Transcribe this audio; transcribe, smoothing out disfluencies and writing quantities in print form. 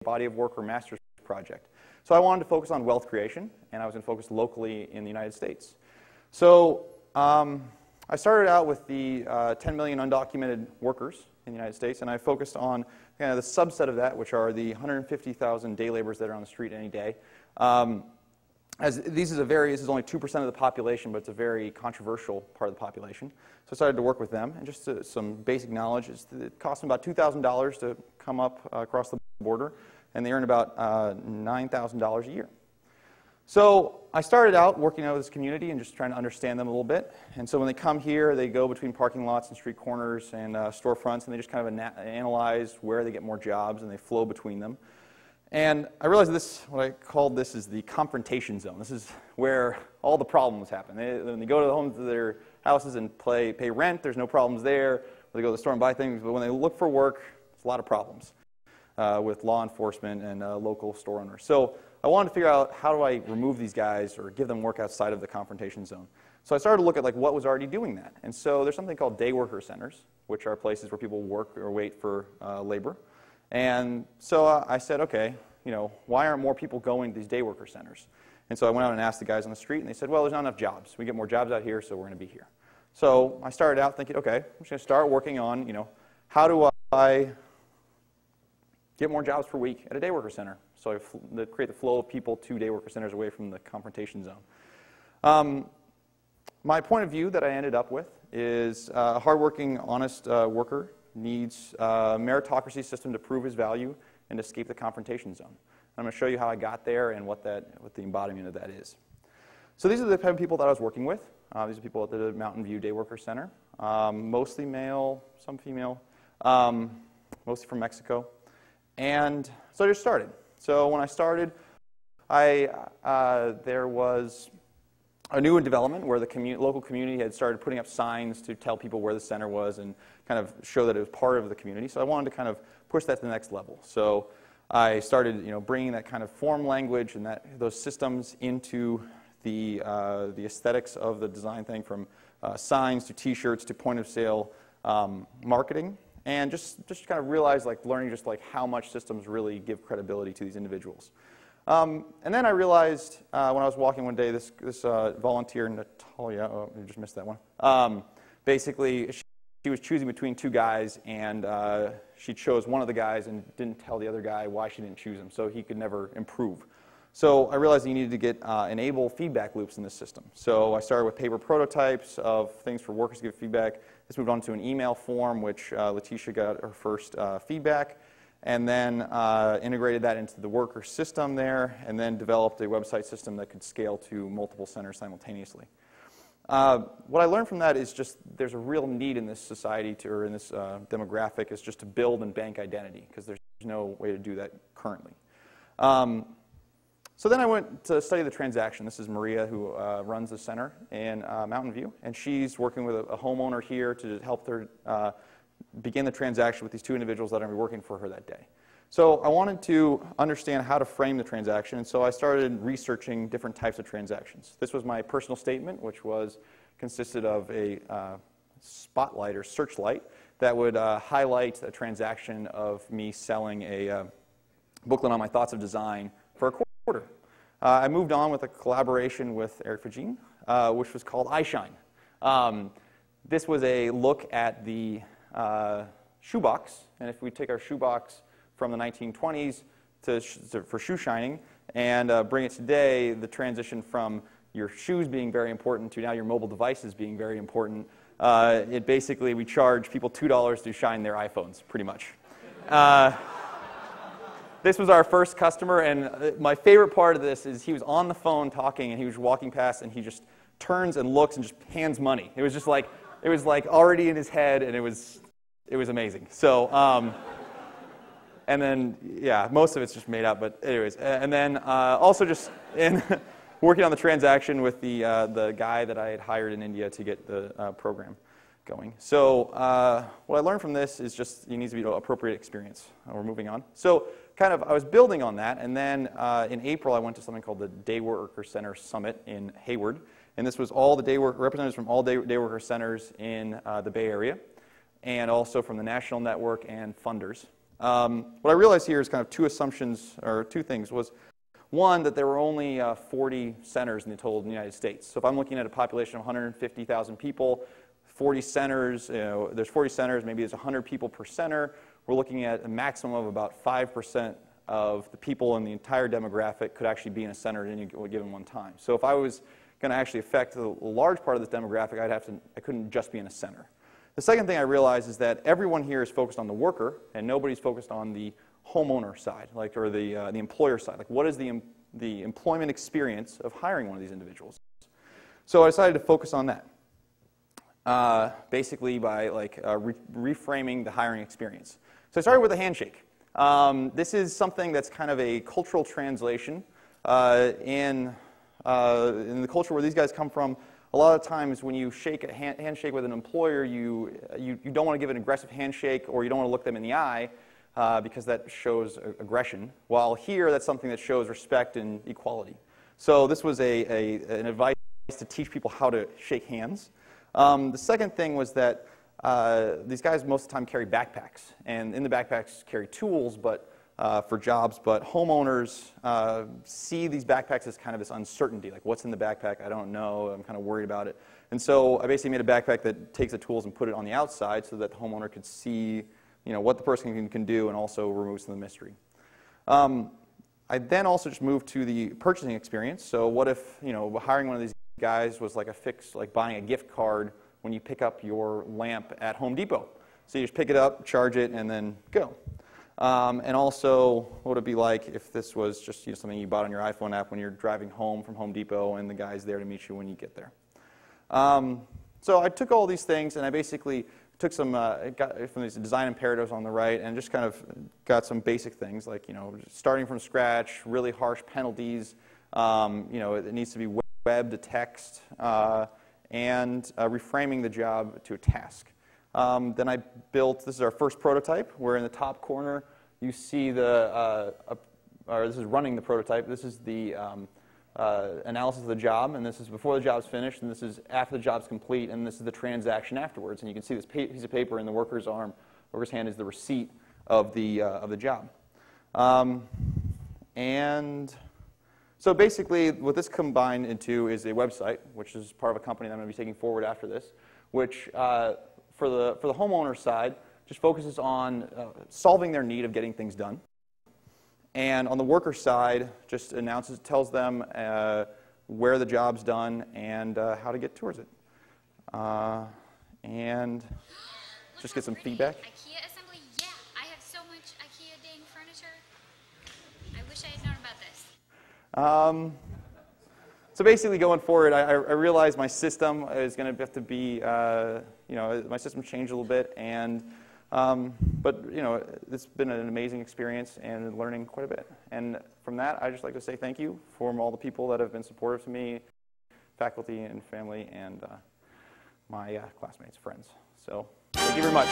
body of work or master's project. So I wanted to focus on wealth creation, and I was going to focus locally in the United States. So I started out with the 10 million undocumented workers in the United States, and I focused on kind of the subset of that, which are the 150,000 day laborers that are on the street any day. This is only 2% of the population, but it's a very controversial part of the population. So I started to work with them, and just some basic knowledge is that it cost them about $2,000 to come up across the border, and they earn about $9,000 a year. So I started out working out with this community and just trying to understand them a little bit. And so when they come here, they go between parking lots and street corners and storefronts, and they just kind of analyze where they get more jobs, and they flow between them. And I realized what I called this is the confrontation zone. This is where all the problems happen. When they go to the homes of their houses and pay rent, there's no problems there. When they go to the store and buy things, but when they look for work, it's a lot of problems with law enforcement and local store owners. So I wanted to figure out, how do I remove these guys or give them work outside of the confrontation zone? So I started to look at what was already doing that. And so there's something called day worker centers, which are places where people work or wait for labor. And so I said, okay, why aren't more people going to these day worker centers? And so I went out and asked the guys on the street, and they said, well, there's not enough jobs. We get more jobs out here, so we're going to be here. So I started out thinking, okay, I'm just going to start working on, how do I get more jobs per week at a day worker center? So I create the flow of people to day worker centers away from the confrontation zone. My point of view that I ended up with is a hardworking, honest worker needs a meritocracy system to prove his value and escape the confrontation zone. I'm going to show you how I got there and what the embodiment of that is. So these are the type of people that I was working with. These are people at the Mountain View Day Worker Center, mostly male, some female, mostly from Mexico. And so I just started. So when I started, there was a new development where the local community had started putting up signs to tell people where the center was and kind of show that it was part of the community. So I wanted to kind of push that to the next level. So I started, bringing that kind of form language and those systems into the aesthetics of the design thing, from signs to T-shirts to point of sale marketing, and just kind of realized, learning how much systems really give credibility to these individuals. And then I realized when I was walking one day, this volunteer, Natalia, oh, I just missed that one. Basically, she was choosing between two guys, and she chose one of the guys and didn't tell the other guy why she didn't choose him, so he could never improve. So I realized you needed to get enable feedback loops in this system. So I started with paper prototypes of things for workers to give feedback. This moved on to an email form, which Letitia got her first feedback, and then integrated that into the worker system there, and then developed a website system that could scale to multiple centers simultaneously. What I learned from that is just there's a real need in this society or in this demographic is just to build and bank identity, because there's no way to do that currently. So then I went to study the transaction. This is Maria, who runs the center in Mountain View, and she's working with a homeowner here to help her begin the transaction with these two individuals that are going to be working for her that day. So I wanted to understand how to frame the transaction, and so I started researching different types of transactions. This was my personal statement, which consisted of a spotlight or searchlight that would highlight a transaction of me selling a booklet on my thoughts of design for a quarter. I moved on with a collaboration with Eric Fagin, which was called iShine. This was a look at the shoebox, and if we take our shoebox from the 1920s for shoe shining and bring it today, the transition from your shoes being very important to now your mobile devices being very important, we charge people $2 to shine their iPhones, pretty much. This was our first customer, and my favorite part of this is he was on the phone talking, and he was walking past, and he just turns and looks and just hands money. It was just it was already in his head, and it was amazing. So, and then, yeah, most of it's just made up, but anyways. And then also just in working on the transaction with the guy that I had hired in India to get the program going. So what I learned from this is just you need to be an appropriate experience. We're moving on. So I was building on that, and then in April I went to something called the Day Worker Center Summit in Hayward, and this was all the representatives from all day worker centers in the Bay Area, and also from the national network and funders. What I realized here is kind of two assumptions, or two things, was one, that there were only 40 centers in the total United States. So if I'm looking at a population of 150,000 people, 40 centers, there's 40 centers, maybe there's 100 people per center. We're looking at a maximum of about 5% of the people in the entire demographic could actually be in a center at any given one time. So if I was going to actually affect a large part of this demographic, I couldn't just be in a center. The second thing I realized is that everyone here is focused on the worker, and nobody's focused on the homeowner side, or the employer side. Like, what is the employment experience of hiring one of these individuals? So I decided to focus on that, basically by reframing the hiring experience. So I started with a handshake. This is something that's kind of a cultural translation in the culture where these guys come from. A lot of times when you shake a handshake with an employer, you don't want to give an aggressive handshake, or you don't want to look them in the eye because that shows aggression. While here, that's something that shows respect and equality. So this was an advice to teach people how to shake hands. The second thing was that these guys most of the time carry backpacks, and in the backpacks carry tools, but for jobs, but homeowners see these backpacks as kind of this uncertainty, like what's in the backpack, I don't know, I'm kind of worried about it. And so I basically made a backpack that takes the tools and put it on the outside so that the homeowner could see what the person can do, and also removes some of the mystery. I then also just moved to the purchasing experience. So what if hiring one of these guys was like a fix, like buying a gift card when you pick up your lamp at Home Depot. So you just pick it up, charge it, and then go. And also, what would it be like if this was just something you bought on your iPhone app when you're driving home from Home Depot and the guy's there to meet you when you get there? So I took all these things and I basically took some, got from these design imperatives on the right, and just kind of got some basic things like, starting from scratch, really harsh penalties, it needs to be web to text, and reframing the job to a task. Then I built, this is our first prototype, where in the top corner you see this is running the prototype. This is the analysis of the job, and this is before the job's finished, and this is after the job's complete, and this is the transaction afterwards. And you can see this piece of paper in the worker's hand is the receipt of the job. And so basically what this combined into is a website, which is part of a company that I'm going to be taking forward after this, which for the homeowner side just focuses on solving their need of getting things done. And on the worker side, just tells them where the job's done and how to get towards it. And just get some feedback. IKEA assembly? Yeah, I have so much IKEA dang furniture. I wish I had known about this. So basically going forward, I realized my system is going to have to be, my system changed a little bit, and but it's been an amazing experience and learning quite a bit. And from that, I just like to say thank you from all the people that have been supportive to me, faculty and family, and my classmates, friends. So thank you very much.